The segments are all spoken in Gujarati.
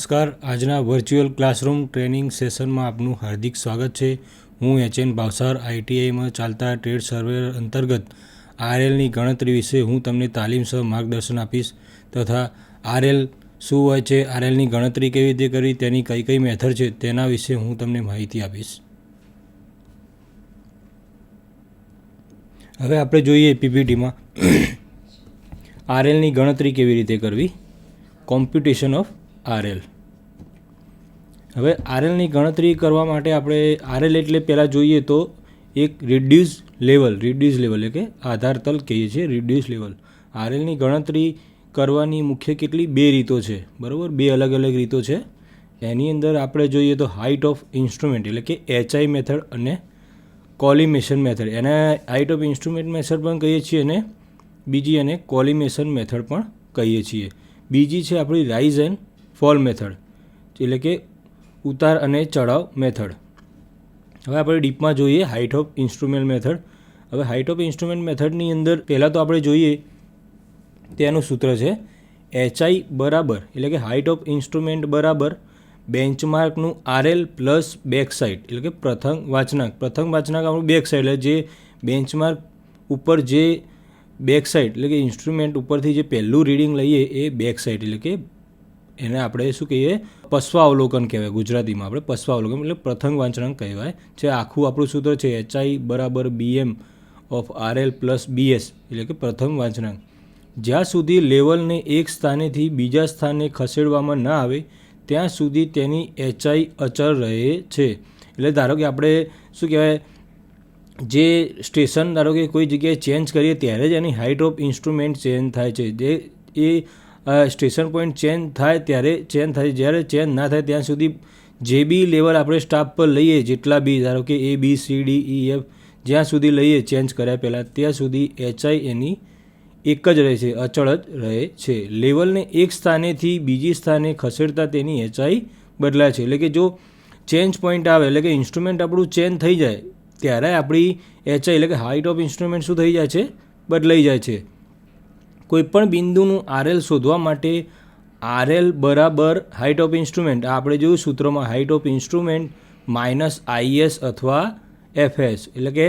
નમસ્કાર. આજના વર્ચ્યુઅલ ક્લાસરૂમ ટ્રેનિંગ સેશનમાં આપનું હાર્દિક સ્વાગત છે. હું એચ.એન. ભાવસાર આઈટીઆઈમાં ચાલતા ટ્રેડ સર્વેયર અંતર્ગત આરએલની ગણતરી વિશે હું તમને તાલીમસર માર્ગદર્શન આપીશ તથા આરએલ શું હોય છે, આરએલની ગણતરી કેવી રીતે કરવી, તેની કઈ કઈ મેથડ છે તેના વિશે હું તમને માહિતી આપીશ. હવે આપણે જોઈએ પીપીટીમાં આરએલની ગણતરી કેવી રીતે કરવી. Computation of RL. હવે આરએલની ગણતરી કરવા માટે આપણે આરએલ એટલે પહેલાં જોઈએ તો એક રિડ્યુસ લેવલ એટલે કે આધાર તલ કહીએ છીએ રિડ્યુસ લેવલ. આરએલની ગણતરી કરવાની મુખ્ય કેટલી બે રીતો છે, બરાબર, બે અલગ અલગ રીતો છે. એની અંદર આપણે જોઈએ તો હાઇટ ઓફ ઇન્સ્ટ્રુમેન્ટ એટલે કે એચઆઈ મેથડ અને કોલિમેશન મેથડ. એને હાઇટ ઓફ ઇન્સ્ટ્રુમેન્ટ મેથડ પણ કહીએ છીએ અને બીજી એને કોલિમેશન મેથડ પણ કહીએ છીએ. બીજી છે આપણી રાઇઝ એન્ડ ફોલ મેથડ એટલે કે ઉતાર અને ચઢાવ મેથડ. હવે આપણે ડીપમાં જોઈએ હાઇટ ઓફ ઇન્સ્ટ્રુમેન્ટ મેથડ. હવે હાઇટ ઓફ ઇન્સ્ટ્રુમેન્ટ મેથડની અંદર પહેલાં તો આપણે જોઈએ તેનું સૂત્ર છે એચઆઈ બરાબર એટલે કે હાઇટ ઓફ ઇન્સ્ટ્રુમેન્ટ બરાબર બેન્ચમાર્કનું આરએલ પ્લસ બેક સાઇડ એટલે કે પ્રથમ વાંચનાંક આપણું બેક સાઇડ એટલે જે બેન્ચમાર્ક ઉપર જે બેક સાઇડ એટલે કે ઇન્સ્ટ્રુમેન્ટ ઉપરથી જે પહેલું રીડિંગ લઈએ એ બેક સાઇડ એટલે કે એને આપણે શું કહીએ પશ્વાવલોકન કહેવાય. ગુજરાતીમાં આપણે પશ્વાવલોકન એટલે પ્રથમ વાંચનાંક કહેવાય છે. આખું આપણું સૂત્ર છે એચઆઈ બરાબર BM of RL plus BS એટલે કે પ્રથમ વાંચનાંક. જ્યાં સુધી લેવલને એક સ્થાનેથી બીજા સ્થાને ખસેડવામાં ના આવે ત્યાં સુધી તેની એચઆઈ અચળ રહે છે. એટલે ધારો કે આપણે શું કહેવાય જે સ્ટેશન ધારો કે કોઈ જગ્યાએ ચેન્જ કરીએ ત્યારે જ એની હાઇટ ઓફ ઇન્સ્ટ્રુમેન્ટ ચેન્જ થાય છે. જે એ સ્ટેશન પોઈન્ટ ચેન્જ થાય ત્યારે ચેન્જ થાય, જ્યારે ચેન્જ ના થાય ત્યાં સુધી જે બી લેવલ આપણે સ્ટાફ પર લઈએ જેટલા બી ધારો કે A B C D E F જ્યાં સુધી લઈએ ચેન્જ કર્યા પહેલાં ત્યાં સુધી એચઆઈ એની એક જ રહે છે, અચળ જ રહે છે. લેવલને એક સ્થાનેથી બીજી સ્થાને ખસેડતા તેની એચઆઈ બદલાય છે. એટલે કે જો ચેન્જ પોઈન્ટ આવે એટલે કે ઇન્સ્ટ્રુમેન્ટ આપણું ચેન્જ થઈ જાય ત્યારે આપણી એચઆઈ એટલે કે હાઇટ ઓફ ઇન્સ્ટ્રુમેન્ટ શું થઈ જાય છે, બદલાઈ જાય છે. કોઈપણ બિંદુનું આરએલ શોધવા માટે આરએલ બરાબર હાઇટ ઓફ ઇન્સ્ટ્રુમેન્ટ આપણે જોયું સૂત્રમાં height of instrument minus IS અથવા એફએસ એટલે કે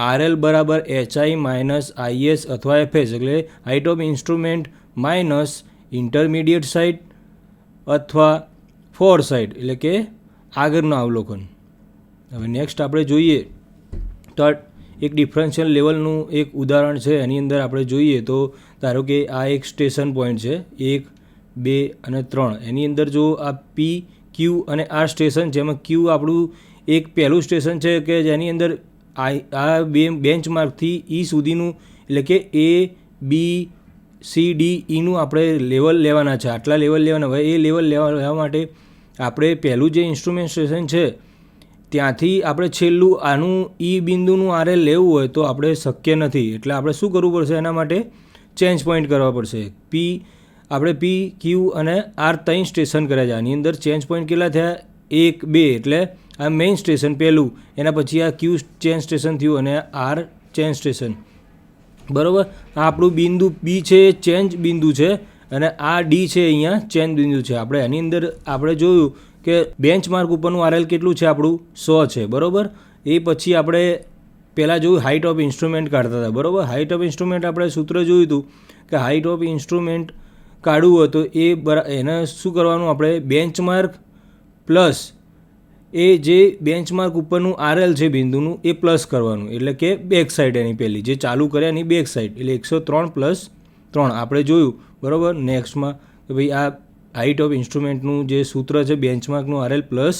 આરએલ બરાબર એચઆઈ માઇનસ આઈએસ અથવા એફએસ એટલે height of instrument minus intermediate side અથવા ફોર સાઇડ એટલે કે આગળનું અવલોકન. હવે નેક્સ્ટ આપણે જોઈએ તો એક ડિફરન્શિયલ લેવલનું એક ઉદાહરણ છે. એની અંદર આપણે જોઈએ તો ધારો કે આ એક સ્ટેશન પોઈન્ટ છે 1, 2 અને 3. એની અંદર જો આ પી ક્યુ અને આર સ્ટેશન છે એમાં ક્યુ આપણું એક પહેલું સ્ટેશન છે કે જેની અંદર આ બે બેન્ચમાર્કથી ઈ સુધીનું એટલે કે એ બી સી ડી ઈનું આપણે લેવલ લેવાના છે, આટલા લેવલ લેવાના. હવે એ લેવલ લેવા માટે આપણે પહેલું જે ઇન્સ્ટ્રુમેન્ટ સ્ટેશન છે ત્યાંથી આપણે છેલ્લું આનું ઈ બિંદુનું આરએલ લેવું હોય તો આપણે શક્ય નથી. એટલે આપણે શું કરવું પડશે, એના માટે ચેન્જ પોઈન્ટ કરવા પડશે. આપણે પી ક્યુ અને આર 3 સ્ટેશન કર્યા છે. આની અંદર ચેન્જ પોઈન્ટ કેટલા થયા, 1, 2 એટલે આ મેઇન સ્ટેશન પહેલું, એના પછી આ ક્યુ ચેન્જ સ્ટેશન થયું અને આર ચેન્જ સ્ટેશન, બરાબર. આ આપણું બિંદુ બી છે એ ચેન્જ બિંદુ છે અને આ ડી છે અહીંયા ચેન્જ બિંદુ છે. આપણે એની અંદર આપણે જોયું કે બેન્ચમાર્ક ઉપરનું આરએલ કેટલું છે, આપણું 100 છે, બરાબર. એ પછી આપણે પહેલાં જોયું હાઇટ ઓફ ઇન્સ્ટ્રુમેન્ટ કાઢતા હતા, બરાબર. હાઇટ ઓફ ઇન્સ્ટ્રુમેન્ટ આપણે સૂત્ર જોયું હતું કે હાઇટ ઓફ ઇન્સ્ટ્રુમેન્ટ કાઢવું હોય તો એને શું કરવાનું, આપણે બેન્ચમાર્ક પ્લસ એ જે બેન્ચમાર્ક ઉપરનું આરએલ છે બિંદુનું એ પ્લસ કરવાનું એટલે કે બેક સાઇડ એની પહેલી જે ચાલુ કર્યા એની બેક સાઇડ એટલે 103 + 3 આપણે જોયું, બરાબર. નેક્સ્ટમાં કે ભાઈ આ હાઇટ ઓફ ઇન્સ્ટ્રુમેન્ટનું જે સૂત્ર છે બેન્ચમાર્કનું આરએલ પ્લસ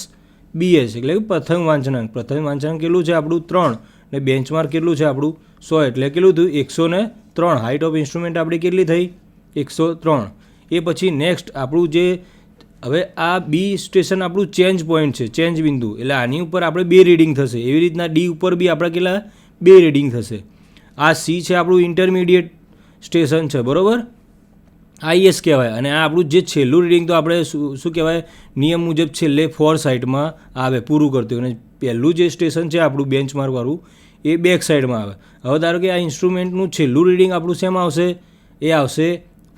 બીએસ એટલે કે પ્રથમ વાંચનાંક કેટલું છે આપણું 3 ને બેન્ચમાર્ક કેટલું છે આપણું 100 એટલે કેટલું થયું 103. હાઇટ ઓફ ઇન્સ્ટ્રુમેન્ટ આપણી કેટલી થઈ 103. એ પછી નેક્સ્ટ આપણું જે હવે આ બી સ્ટેશન આપણું ચેન્જ પોઈન્ટ છે, ચેન્જ બિંદુ એટલે આની ઉપર આપણે 2 રીડિંગ થશે. એવી રીતના ડી ઉપર બી આપણે કેટલા 2 રીડિંગ થશે. આ સી છે આપણું ઇન્ટરમીડિયેટ સ્ટેશન છે, બરાબર, આઈએસ કહેવાય. અને આ આપણું જે છેલ્લું રીડિંગ તો આપણે શું કહેવાય નિયમ મુજબ છેલ્લે 4 સાઇડમાં આવે પૂરું કરતું અને પહેલું જે સ્ટેશન છે આપણું બેન્ચમાર્કવાળું એ બેક સાઇડમાં આવે. હવે ધારો કે આ ઇન્સ્ટ્રુમેન્ટનું છેલ્લું રીડિંગ આપણું શેમાં આવશે, એ આવશે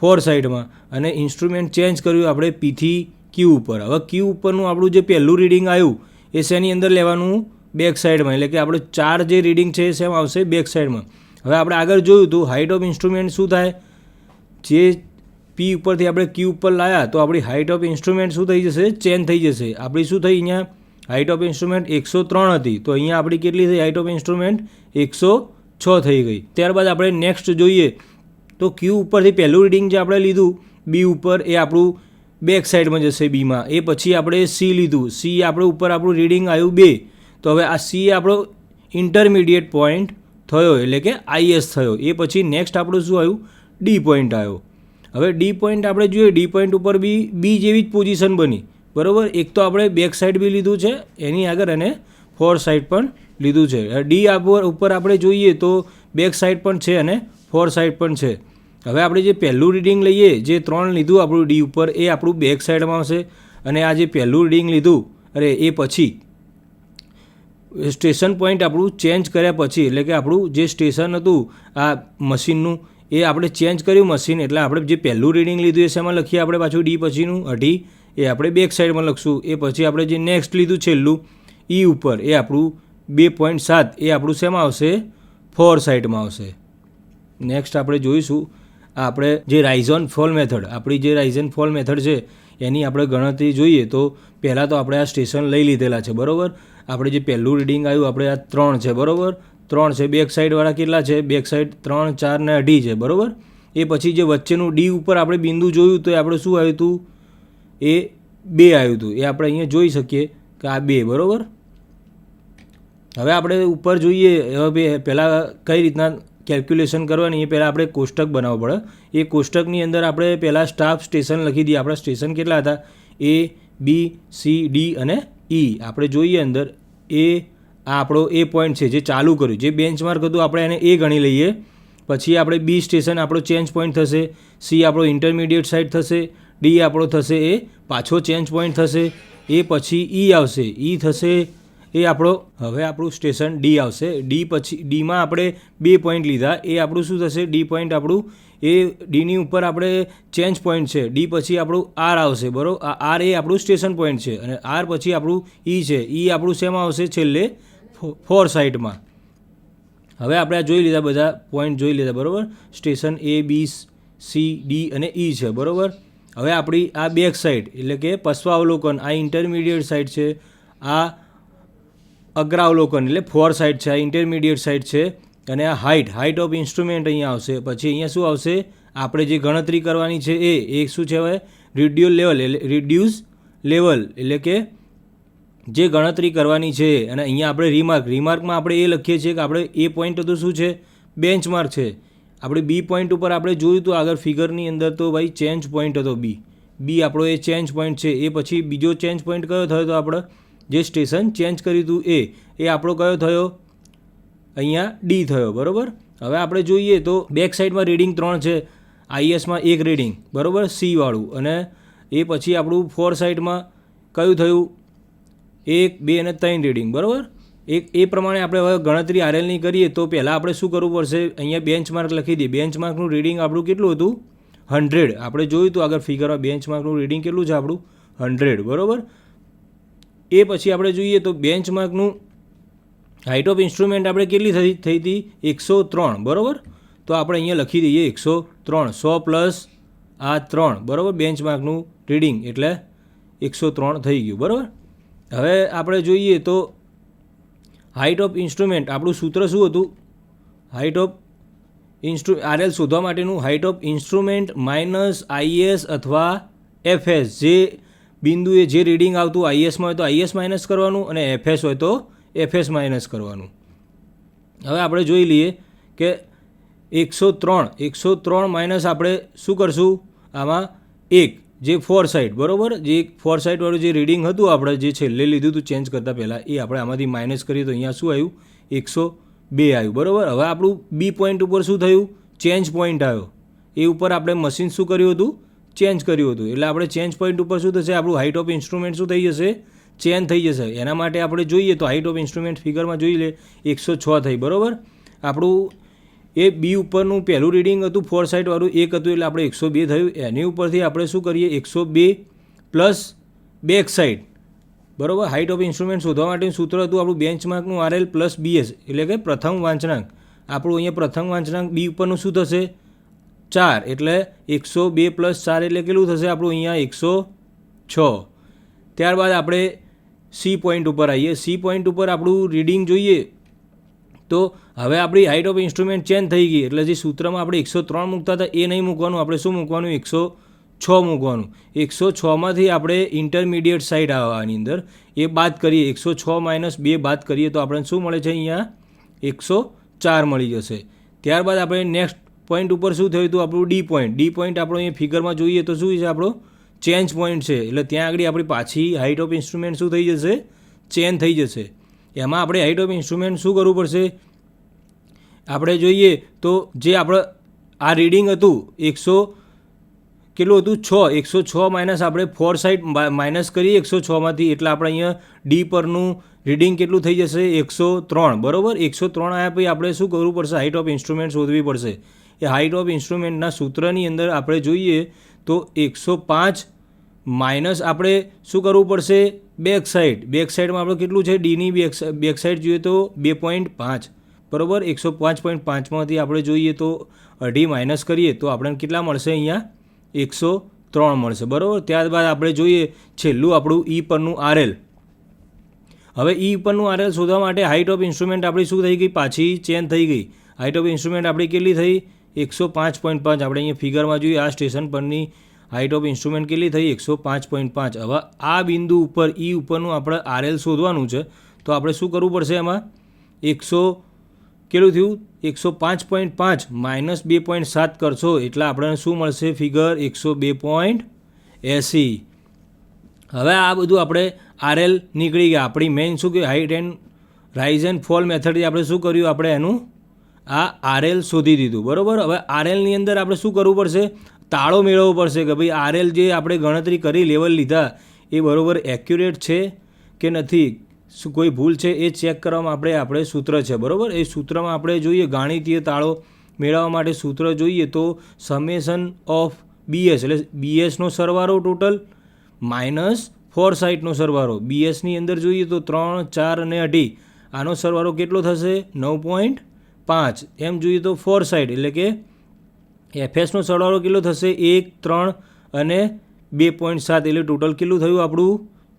4 સાઇડમાં અને ઇન્સ્ટ્રુમેન્ટ ચેન્જ કર્યું આપણે પીથી ક્યુ ઉપર. હવે ક્યુ ઉપરનું આપણું જે પહેલું રીડિંગ આવ્યું એ શેની અંદર લેવાનું? બેક સાઈડમાં. એટલે કે આપણે 4 જે રીડિંગ છે એ શેમાં આવશે? બેક સાઈડમાં. હવે આપણે આગળ જોયું હતું હાઇટ ઓફ ઇન્સ્ટ્રુમેન્ટ શું થાય? જે પી ઉપરથી આપણે ક્યુ ઉપર લાવ્યા તો આપણી હાઇટ ઓફ ઇન્સ્ટ્રુમેન્ટ શું થઈ જશે? ચેન્જ થઈ જશે. આપણી શું થઈ? અહીંયા હાઇટ ઓફ ઇન્સ્ટ્રુમેન્ટ 103 હતી તો અહીંયા આપણી કેટલી થઈ હાઇટ ઓફ ઇન્સ્ટ્રુમેન્ટ? 106 થઈ ગઈ. ત્યારબાદ આપણે નેક્સ્ટ જોઈએ તો ક્યુ ઉપરથી પહેલું રીડિંગ જે આપણે લીધું બી ઉપર એ આપણું બેક સાઈડમાં જશે બીમાં. એ પછી આપણે સી લીધું. સી આપણે ઉપર આપણું રીડિંગ આવ્યું 2. તો હવે આ સી આપણો ઇન્ટરમીડિયેટ પોઈન્ટ થયો એટલે કે આઈએસ થયો. એ પછી નેક્સ્ટ આપણું શું આવ્યું? ડી પોઈન્ટ આવ્યો. હવે ડી પોઈન્ટ આપણે જોઈએ ડી પોઈન્ટ ઉપર બી જેવી જ પોઝિશન બની. બરાબર. એક તો આપણે બેક સાઈડ બી લીધું છે એની આગળ અને ફોર સાઈડ પણ લીધું છે. ડી ઉપર આપણે જોઈએ તો બેક સાઈડ પણ છે અને ફોર સાઈડ પણ છે. હવે આપણે જે પહેલું રીડિંગ લઈએ જે 3 લીધું આપણું ડી ઉપર એ આપણું બેક સાઈડમાં આવશે અને આ જે પહેલું રીડિંગ લીધું એ પછી સ્ટેશન પોઈન્ટ આપણું ચેન્જ કર્યા પછી એટલે કે આપણું જે સ્ટેશન હતું આ મશીનનું એ આપણે ચેન્જ કર્યું મશીન એટલે આપણે જે પહેલું રીડિંગ લીધું એ શેમાં લખીએ આપણે પાછું ડી પછીનું 18 એ આપણે બેક સાઈડમાં લખશું. એ પછી આપણે જે નેક્સ્ટ લીધું છેલ્લું ઈ ઉપર એ આપણું 2.7 એ આપણું શેમાં આવશે? ફોર સાઈડમાં આવશે. નેક્સ્ટ આપણે જોઈશું આપણે જે રાઇઝ ઓન ફોલ મેથડ આપણી જે રાઇઝ એન્ડ ફોલ મેથડ છે એની આપણે ગણતરી જોઈએ તો પહેલાં તો આપણે આ સ્ટેશન લઈ લીધેલા છે. બરાબર. આપણે જે પહેલું રીડિંગ આવ્યું આપણે આ 3 છે. બરાબર. 3 છે. બેક સાઈડવાળા કેટલા છે? બેક સાઈડ 3, 4 ને 18 છે. બરાબર. એ પછી જે વચ્ચેનું ડી ઉપર આપણે બિંદુ જોયું તો એ આપણે શું આવ્યું હતું? એ 2 આવ્યું હતું. એ આપણે અહીંયા જોઈ શકીએ કે આ 2. બરાબર. હવે આપણે ઉપર જોઈએ હવે પહેલાં કઈ રીતના કેલ્ક્યુલેશન કરવાની એ પહેલાં આપણે કોષ્ટક બનાવવું પડે. એ કોષ્ટકની અંદર આપણે પહેલાં સ્ટાફ સ્ટેશન લખી દઈએ. આપણા સ્ટેશન કેટલા હતા? એ, બી, સી, ડી અને ઈ. આપણે જોઈએ અંદર એ આ આપણો એ પોઈન્ટ છે જે ચાલુ કર્યું જે બેન્ચમાર્ક હતું આપણે એને એ ગણી લઈએ. પછી આપણે બી સ્ટેશન આપણો ચેન્જ પોઈન્ટ થશે. સી આપણો ઇન્ટરમીડિયેટ સાઈડ થશે. ડી આપણો થશે એ પાછો ચેન્જ પોઈન્ટ થશે. એ પછી ઈ આવશે. ઈ થશે એ આપણો હવે આપણું સ્ટેશન ડી આવશે. ડી પછી ડીમાં આપણે 2 પોઈન્ટ લીધા એ આપણું શું થશે? ડી પોઈન્ટ આપણું એ ડીની ઉપર આપણે ચેન્જ પોઈન્ટ છે. ડી પછી આપણું આર આવશે. બરાબર. આ આર એ આપણું સ્ટેશન પોઈન્ટ છે અને આર પછી આપણું ઈ છે. ઈ આપણું શેમાં આવશે? છેલ્લે ફોર સાઈડમાં. હવે આપણે આ જોઈ લીધા બધા પોઈન્ટ જોઈ લીધા. બરાબર. સ્ટેશન એ, બી, સી, ડી અને ઈ છે. બરાબર. હવે આપણી આ બેક સાઈડ એટલે કે પશ્ચાવલોકન આ ઇન્ટરમીડિયેટ સાઈડ છે. આ અગ્રાવલોકન એટલે ફોર સાઈડ છે. આ ઇન્ટરમીડિયેટ સાઈડ છે અને આ હાઇટ ઓફ ઇન્સ્ટ્રુમેન્ટ અહીંયા આવશે. પછી અહીંયા શું આવશે? આપણે જે ગણતરી કરવાની છે એ શું છે? હવે રિડ્યુસ લેવલ એટલે કે જે ગણતરી કરવાની છે અને અહીંયા આપણે રિમાર્કમાં આપણે એ લખીએ છીએ કે આપણે એ પોઈન્ટ હતું શું છે? બેન્ચમાર્ક છે. આપણે બી પોઈન્ટ ઉપર આપણે જોયું હતું આગળ ફિગરની અંદર તો ભાઈ ચેન્જ પોઈન્ટ હતો બી આપણો એ ચેન્જ પોઈન્ટ છે. એ પછી બીજો ચેન્જ પોઈન્ટ કયો થયો હતો? આપણે જે સ્ટેશન ચેન્જ કર્યું હતું એ આપણો કયો થયો? અહીંયા ડી થયો. બરાબર. હવે આપણે જોઈએ તો બેક સાઈડમાં રીડિંગ 3 છે. આઈએસમાં 1 રીડિંગ. બરાબર. સી વાળું અને એ પછી આપણું ફોર સાઈડમાં કયું થયું? 1, 2 અને 3 રીડિંગ. બરાબર. એ પ્રમાણે આપણે હવે ગણતરી આરએલની કરીએ તો પહેલાં આપણે શું કરવું પડશે? અહીંયા બેન્ચમાર્ક લખી દઈએ. બેન્ચમાર્કનું રીડિંગ આપણું કેટલું હતું? 100. આપણે જોયું હતું આગળ ફિગરમાં બેન્ચમાર્કનું રીડિંગ કેટલું છે આપણું? 100. બરાબર. એ પછી આપણે જોઈએ તો બેન્ચમાર્કનું હાઇટ ઓફ ઇન્સ્ટ્રુમેન્ટ આપણે કેટલી થઈ હતી? 103. બરાબર. તો આપણે અહીંયા લખી દઈએ 103. 100 પ્લસ આ 3. બરાબર. બેન્ચમાર્કનું રીડિંગ એટલે 103 થઈ ગયું. બરાબર. હવે આપણે જોઈએ તો હાઇટ ઓફ ઇન્સ્ટ્રુમેન્ટ આપણું સૂત્ર શું હતું? હાઇટ ઓફ આરએલ શોધવા માટેનું height of instrument minus IS અથવા એફએસ. જે બિંદુએ જે રીડિંગ આવતું આઈએસમાં હોય તો આઈએસ માઇનસ કરવાનું અને એફએસ હોય તો એફએસ માઇનસ કરવાનું. હવે આપણે જોઈ લઈએ કે 103 માઇનસ આપણે શું કરશું? આમાં 1 જે ફોર સાઈડ. બરાબર. જે ફોર સાઈડવાળું જે રીડિંગ હતું આપણે જે છેલ્લે લીધું હતું ચેન્જ કરતાં પહેલાં એ આપણે આમાંથી માઇનસ કરીએ તો અહીંયા શું આવ્યું? 102 આવ્યું. બરાબર. હવે આપણું બી પોઈન્ટ ઉપર શું થયું? ચેન્જ પોઈન્ટ આવ્યો. એ ઉપર આપણે મશીન શું કર્યું હતું? ચેન્જ કર્યું હતું. એટલે આપણે ચેન્જ પોઈન્ટ ઉપર શું થશે? આપણું હાઇટ ઓફ ઇન્સ્ટ્રુમેન્ટ શું થઈ જશે? ચેન્જ થઈ જશે. એના માટે આપણે જોઈએ તો હાઇટ ઓફ ઇન્સ્ટ્રુમેન્ટ ફિગરમાં જોઈ લે 106 થઈ. બરાબર. આપણું એ બી ઉપરનું પહેલું રીડિંગ હતું ફોર સાઈડવાળું 1 હતું એટલે આપણે 102 થયું. એની ઉપરથી આપણે શું કરીએ? 102 પ્લસ બેક સાઈડ, બરાબર. હાઇટ ઓફ ઇન્સ્ટ્રુમેન્ટ શોધવા માટેનું સૂત્ર હતું આપણું બેન્ચમાર્કનું RL પ્લસ BS, એટલે કે પ્રથમ વાંચનાંક. આપણું અહીંયા પ્રથમ વાંચનાંક બી ઉપરનું શું થશે? 4, એટલે 102 પ્લસ 4 એટલે કેટલું થશે આપણું અહીંયા? 106. ત્યારબાદ આપણે સી પોઈન્ટ ઉપર આવીએ. સી પોઈન્ટ ઉપર આપણું રીડિંગ જોઈએ તો હવે આપણી હાઇટ ઓફ ઇન્સ્ટ્રુમેન્ટ ચેન્જ થઈ ગઈ, એટલે જે સૂત્રમાં આપણે 103 મૂકતા હતા એ નહીં મૂકવાનું, આપણે શું મૂકવાનું? 106 મૂકવાનું. 106માંથી આપણે ઇન્ટરમીડિયેટ સાઈડ આની અંદર એ બાદ કરીએ, 106 માઇનસ 2 બાદ કરીએ તો આપણને શું મળે છે? અહીંયા 104 મળી જશે. ત્યારબાદ આપણે નેક્સ્ટ પોઈન્ટ ઉપર શું થયું હતું? આપણું ડી પોઈન્ટ. ડી પોઈન્ટ આપણો અહીંયા ફિગરમાં જોઈએ તો શું છે? આપણો ચેન્જ પોઈન્ટ છે, એટલે ત્યાં આગળ આપણી પાછી હાઇટ ઓફ ઇન્સ્ટ્રુમેન્ટ શું થઈ જશે? ચેન્જ થઈ જશે. એમાં આપણે હાઇટ ઓફ ઇન્સ્ટ્રુમેન્ટ શું કરવું પડશે? આપણે જોઈએ તો જે આપણે આ રીડિંગ હતું 100 કેટલું હતું? 6. 106 માઇનસ આપણે 4 સાઈડ માઇનસ કરીએ 106માંથી, એટલે આપણે અહીંયા ડી પરનું રીડિંગ કેટલું થઈ જશે? 103, બરાબર. 103 આવ્યા પછી આપણે શું કરવું પડશે? હાઇટ ઓફ ઇન્સ્ટ્રુમેન્ટ શોધવી પડશે. એ હાઇટ ઓફ ઇન્સ્ટ્રુમેન્ટના સૂત્રની અંદર આપણે જોઈએ તો 105 માઇનસ આપણે શું કરવું પડશે? Back side. બેક સાઈડમાં આપણે કેટલું છે? ડીની બેક સાઈડ જોઈએ તો 2.5, બરાબર. 105.5માંથી આપણે જોઈએ તો અઢી માઇનસ કરીએ તો આપણને કેટલા મળશે? અહીંયા 103 મળશે, બરાબર. ત્યારબાદ આપણે જોઈએ છેલ્લું આપણું ઈ પરનું RL. હવે ઈ પરનું RL શોધવા માટે હાઇટ ઓફ ઇન્સ્ટ્રુમેન્ટ આપણી શું થઈ ગઈ? પાછી ચેન્જ થઈ ગઈ. હાઇટ ઓફ ઇન્સ્ટ્રુમેન્ટ આપણી કેટલી થઈ? 105.5. આપણે અહીંયા ફિગરમાં જોઈએ આ સ્ટેશન પરની હાઇટ ઓફ ઇન્સ્ટ્રુમેન્ટ કેટલી થઈ? 105.5. હવે આ બિંદુ ઉપર ઈ ઉપરનું આપણે RL શોધવાનું છે, તો આપણે શું કરવું પડશે? એમાં કેટલું થયું? 105.5 માઇનસ 2.7 કરશો એટલે આપણને શું મળશે? ફિગર 102.80. હવે આ બધું આપણે RL નીકળી ગયા. આપણી મેઇન શું કે height and rise and fall મેથડથી આપણે શું કર્યું? આપણે એનું આ RL શોધી દીધું, બરાબર. હવે RLની અંદર આપણે શું કરવું પડશે? તાળો મેળવવો પડશે કે ભાઈ RL જે આપણે ગણતરી કરી, લેવલ લીધા, એ બરાબર એક્યુરેટ છે કે નથી, શું કોઈ ભૂલ છે એ ચેક કરવામાં આપણે સૂત્ર છે, બરાબર. એ સૂત્રમાં આપણે જોઈએ ગાણિતીય તાળો મેળવવા માટે સૂત્ર જોઈએ તો સમેશન ઓફ BS, એટલે BSનો સરવાળો ટોટલ માઇનસ 4 સાઇડનો સરવાળો. BSની અંદર જોઈએ તો 3, 4 અને 8, આનો સરવાળો કેટલો થશે? 9.5. એમ જોઈએ તો 4 સાઇડ, એટલે કે FSનો સરવાળો કેટલો થશે? 1, 3 અને 2.7, એટલે ટોટલ કેટલું થયું આપણું?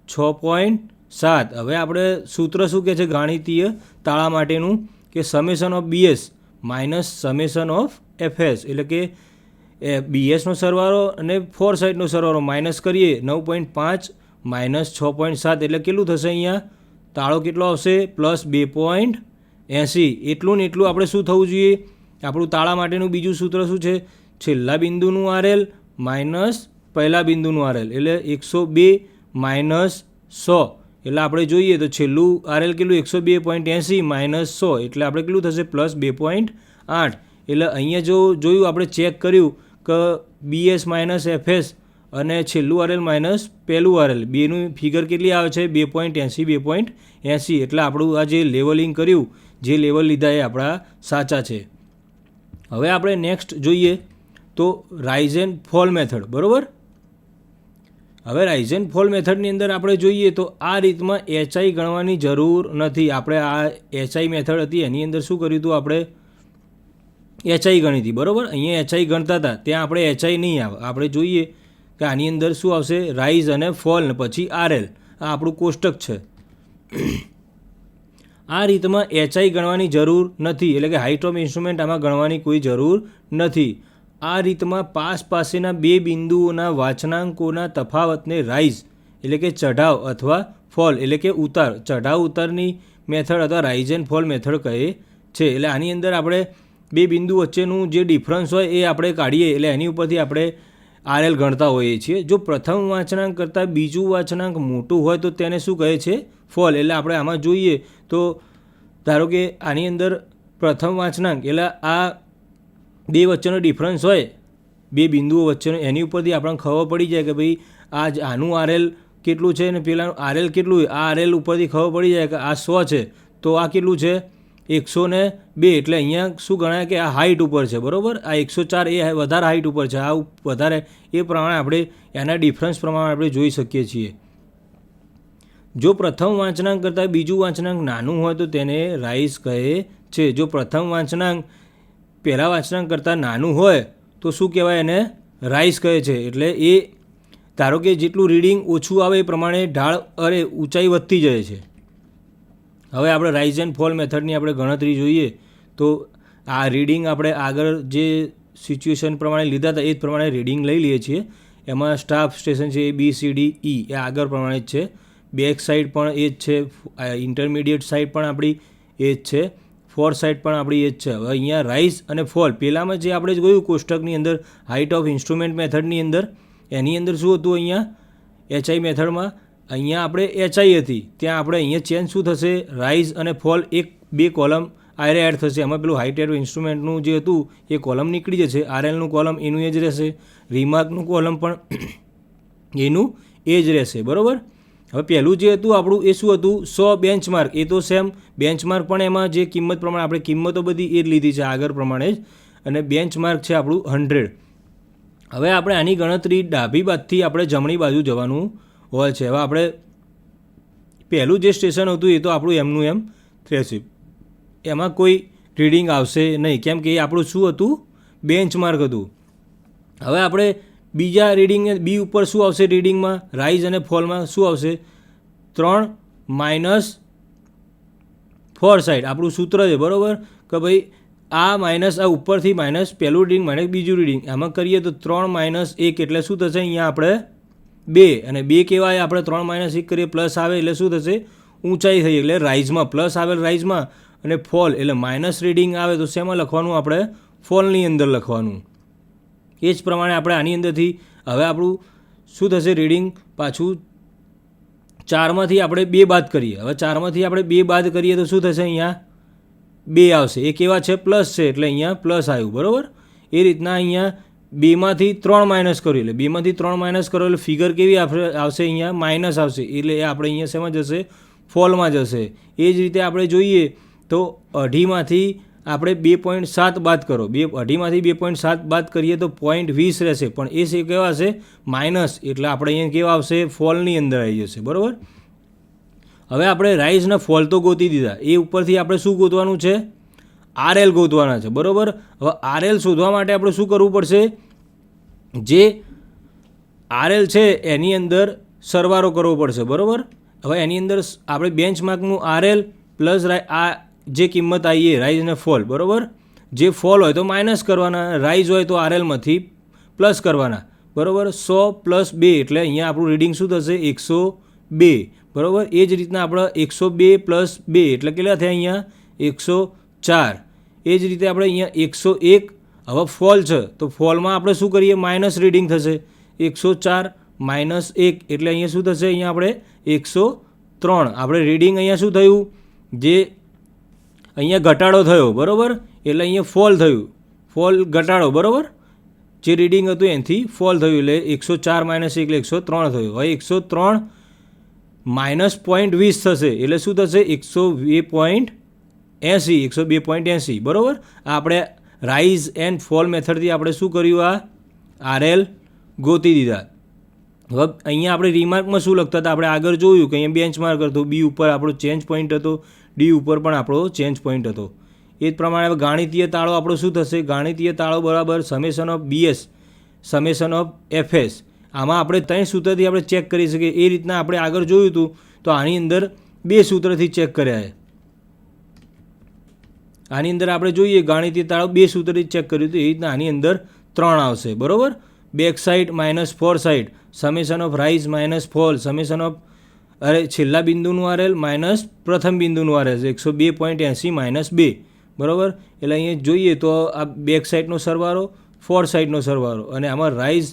6.7. હવે આપણે સૂત્ર શું કહે છે ગાણિતીય તાળા માટેનું? કે summation of BS minus summation of FS, એટલે કે BSનો સરવાળો અને 4 સાઇડનો સરવાળો માઇનસ કરીએ 9.5 માઇનસ 6.7, એટલે કેટલું થશે? અહીંયા તાળો કેટલો આવશે? પ્લસ 2.80. એટલું ને એટલું આપણે શું થવું જોઈએ? આપણું તાળા માટેનું બીજું સૂત્ર શું છે? છેલ્લા બિંદુનું RL માઇનસ પહેલા બિંદુનું RL, એટલે 102 માઇનસ 100, એટલે આપણે જોઈએ તો છેલ્લું RL કેટલું? 102.80 માઇનસ 100, એટલે આપણે કેટલું થશે? પ્લસ 2.8. એટલે અહીંયા જો જોયું આપણે ચેક કર્યું કે BS માઇનસ FS અને છેલ્લું RL માઇનસ પહેલું RL બેનું ફિગર કેટલી આવે છે? 2.80. એટલે આપણું આ જે લેવલિંગ કર્યું, જે લેવલ લીધા એ આપણા સાચા છે. હવે આપણે નેક્સ્ટ જોઈએ તો રાઇઝ એન્ડ ફોલ મેથડ, બરાબર. હવે રાઇઝ એન્ડ ફોલ મેથડની અંદર આપણે જોઈએ તો આ રીતમાં HI ગણવાની જરૂર નથી. આપણે આ HI મેથડ હતી એની અંદર શું કર્યું હતું? આપણે HI ગણી હતી, બરાબર. અહીંયા HI ગણતા હતા, ત્યાં આપણે HI નહીં આવે. આપણે જોઈએ કે આની અંદર શું આવશે? રાઇઝ અને ફોલ ને પછી RL. આ આપણું કોષ્ટક છે. આ રીતમાં HI ગણવાની જરૂર નથી, એટલે કે હાઇટ ઓફ ઇન્સ્ટ્રુમેન્ટ આમાં ગણવાની કોઈ જરૂર નથી. આ રીતમાં પાસેના બે બિંદુઓના વાચનાંકોના તફાવતને રાઇઝ એટલે કે ચઢાવ અથવા ફોલ એટલે કે ઉતાર, ચઢાવ ઉતારની મેથડ અથવા રાઇઝ એન્ડ ફોલ મેથડ કહે છે. એટલે આની અંદર આપણે બે બિંદુ વચ્ચેનું જે ડિફરન્સ હોય એ આપણે કાઢીએ, એટલે એની ઉપરથી આપણે RL ગણતા હોઈએ છીએ. જો પ્રથમ વાંચનાંક કરતાં બીજું વાંચનાંક મોટું હોય તો તેને શું કહે છે? ફોલ. એટલે આપણે આમાં જોઈએ તો ધારો કે આની અંદર પ્રથમ વાંચનાંક એટલે આ બે વચ્ચેનો ડિફરન્સ હોય, બે બિંદુઓ વચ્ચેનો, એની ઉપરથી આપણને ખબર પડી જાય કે ભાઈ આનું RL કેટલું છે અને પેલાનું RL કેટલું હોય. આ RL ઉપરથી ખબર પડી જાય કે આ 100 છે તો આ કેટલું છે? 102. એટલે અહીંયા શું ગણાય કે આ હાઇટ ઉપર છે, બરાબર. આ 104 એ વધારે હાઇટ ઉપર છે, આ વધારે, એ પ્રમાણે આપણે એના ડિફરન્સ પ્રમાણે આપણે જોઈ શકીએ છીએ. જો પ્રથમ વાંચનાંક કરતાં બીજું વાંચનાંક નાનું હોય તો તેને રાઇઝ કહે છે. જો પ્રથમ વાંચનાંક પહેલા વાંચનાંક કરતાં નાનું હોય તો શું કહેવાય? એને રાઇઝ કહે છે. એટલે એ ધારો કે જેટલું રીડિંગ ઓછું આવે એ પ્રમાણે ઢાળ ઊંચાઈ વધતી જાય છે. હવે આપણે રાઇઝ એન્ડ ફોલ મેથડની આપણે ગણતરી જોઈએ તો આ રીડિંગ આપણે આગળ જે સિચ્યુએશન પ્રમાણે લીધા હતા એ જ પ્રમાણે રીડિંગ લઈ લઈએ છીએ. એમાં સ્ટાફ સ્ટેશન છે ABCD E એ આગળ પ્રમાણે જ છે. બેક સાઈડ પણ એ જ છે, ઇન્ટરમીડિયેટ સાઈડ પણ આપણી એ જ છે, ફોર સાઈડ પણ આપણી એ જ છે. હવે અહીંયા રાઇઝ અને ફોલ પહેલાંમાં જે આપણે જોયું કોષ્ટકની અંદર હાઇટ ઓફ ઇન્સ્ટ્રુમેન્ટ મેથડની અંદર એની અંદર શું હતું? અહીંયા HI મેથડમાં અહીંયા આપણે HI હતી ત્યાં આપણે અહીંયા ચેન્જ શું થશે? રાઇઝ અને ફોલ બે કોલમ આરે એડ થશે. એમાં પેલું હાઇટ ઓફ ઇન્સ્ટ્રુમેન્ટનું જે હતું એ કોલમ નીકળી જશે. RLનું કોલમ એનું એ જ રહેશે, રિમાર્કનું કોલમ પણ એનું એ જ રહેશે. બરાબર. હવે પહેલું જે હતું આપણું એ શું હતું? 100 બેન્ચમાર્ક. એ તો સેમ બેન્ચમાર્ક પણ એમાં જે કિંમત પ્રમાણે આપણે કિંમતો બધી એ જ લીધી છે આગળ પ્રમાણે જ, અને બેન્ચમાર્ક છે આપણું 100. હવે આપણે આની ગણતરી ડાબી બાજુથી આપણે જમણી બાજુ જવાનું હોય છે. હવે આપણે પહેલું જે સ્ટેશન હતું એ તો આપણું એમનું એમ રહેશે, એમાં કોઈ રીડિંગ આવશે નહીં, કેમ કે એ આપણું શું હતું? બેન્ચમાર્ક હતું. હવે આપણે બીજા રીડિંગ બી ઉપર શું આવશે? રીડિંગમાં રાઇઝ અને ફોલમાં શું આવશે? 3 માઇનસ 4 સાઈડ આપણું સૂત્ર છે. બરાબર કે ભાઈ આ માઇનસ આ ઉપરથી માઇનસ પહેલું રીડિંગ માઇનસ બીજું રીડિંગ આમાં કરીએ તો 3 માઇનસ 1 એટલે શું થશે? અહીંયા આપણે 2 અને 2 કહેવાય. આપણે 3 માઇનસ 1 કરીએ પ્લસ આવે એટલે શું થશે? ઊંચાઈ થઈ. એટલે રાઇઝમાં પ્લસ આવેલ રાઇઝમાં અને ફોલ એટલે માઇનસ રીડિંગ આવે તો શેમાં લખવાનું? આપણે ફોલની અંદર લખવાનું. એ જ પ્રમાણે આપણે આની અંદરથી હવે આપણું શું થશે? રીડિંગ પાછું 4માંથી આપણે 2 બાદ કરીએ. હવે 4માંથી આપણે 2 બાદ કરીએ તો શું થશે? અહીંયા 2 આવશે. એ કેવા છે? પ્લસ છે એટલે અહીંયા પ્લસ આવ્યું. બરાબર. એ રીતના અહીંયા 2માંથી 3 માઇનસ કર્યું એટલે 2માંથી 3 માઇનસ કરો એટલે ફિગર કેવી આવશે? અહીંયા માઇનસ આવશે. એટલે એ આપણે અહીંયા શેમાં જશે? ફોલમાં જશે. એ જ રીતે આપણે જોઈએ તો અઢીમાંથી આપણે 2.7 બાદ કરો. અઢીમાંથી 2.7 બાદ કરીએ તો 0.20 રહેશે, પણ એ છે કેવા હશે? માઇનસ. એટલે આપણે અહીંયા કેવા આવશે? ફોલની અંદર આવી જશે. બરાબર. હવે આપણે રાઇઝ અને ફોલ તો ગોતી દીધા. એ ઉપરથી આપણે શું ગોતવાનું છે? RL ગોતવાના છે. બરાબર. હવે RL શોધવા માટે આપણે શું કરવું પડશે? જે RL છે એની અંદર સરવાળો કરવો પડશે. બરાબર. હવે એની અંદર આપણે બેન્ચમાર્કનું RL પ્લસ આ જે કિંમત આવી એ રાઇઝ અને ફોલ. બરાબર. જે ફોલ હોય તો માઇનસ કરવાના, રાઇઝ હોય તો RLમાંથી પ્લસ કરવાના. બરાબર. 100 પ્લસ 2 એટલે અહીંયા આપણું રીડિંગ શું થશે? 102. બરાબર. એ જ રીતના આપણે 102 પ્લસ 2 એટલે કેટલા થયા? અહીંયા 104. એ જ રીતે આપણે અહીંયા 101. હવે ફોલ છે તો ફોલમાં આપણે શું કરીએ? માઇનસ રીડિંગ થશે. 104 માઇનસ 1 એટલે અહીંયા શું થશે? અહીંયા આપણે 103. આપણે રીડિંગ અહીંયા શું થયું? જે અહીંયા ઘટાડો થયો. બરાબર. એટલે અહીંયા ફોલ થયું. ફોલ ઘટાડો. બરાબર. જે રીડિંગ હતું એનાથી ફોલ થયું એટલે 104 માઇનસ 1 એટલે 103 થયું. હવે 103 માઇનસ 0.20 થશે એટલે શું થશે? 102.80. બરાબર. આપણે રાઇઝ એન્ડ ફોલ મેથડથી આપણે શું કર્યું? આ RL ગોતી દીધા. હવે અહીંયા આપણે રિમાર્કમાં શું લખતા હતા? આપણે આગળ જોયું કે અહીંયા બેન્ચમાર્ક હતો, બી ઉપર આપણો ચેન્જ પોઈન્ટ હતો, ડી ઉપર પણ આપણો ચેન્જ પોઈન્ટ હતો. એ જ પ્રમાણે હવે ગાણિતીય તાળો આપણો શું થશે? ગાણિતીય તાળો બરાબર summation of BS summation of FS. આમાં આપણે 3 સૂત્રથી આપણે ચેક કરી શકીએ. એ રીતના આપણે આગળ જોયું હતું તો આની અંદર 2 સૂત્રથી ચેક કર્યા છે. આની અંદર આપણે જોઈએ ગાણિતીય તાળો 2 સૂત્રથી ચેક કર્યું હતું. એ રીતના આની અંદર 3 આવશે. બરાબર. Back side minus 4 side summation of rise minus fall summation of છેલ્લા બિંદુનું RL માઇનસ પ્રથમ બિંદુનું RL 102.80 માઇનસ 2. બરાબર. એટલે અહીંયા જોઈએ તો આ બેક સાઈડનો સરવાળો, ફોર સાઈડનો સરવાળો અને આમાં રાઇઝ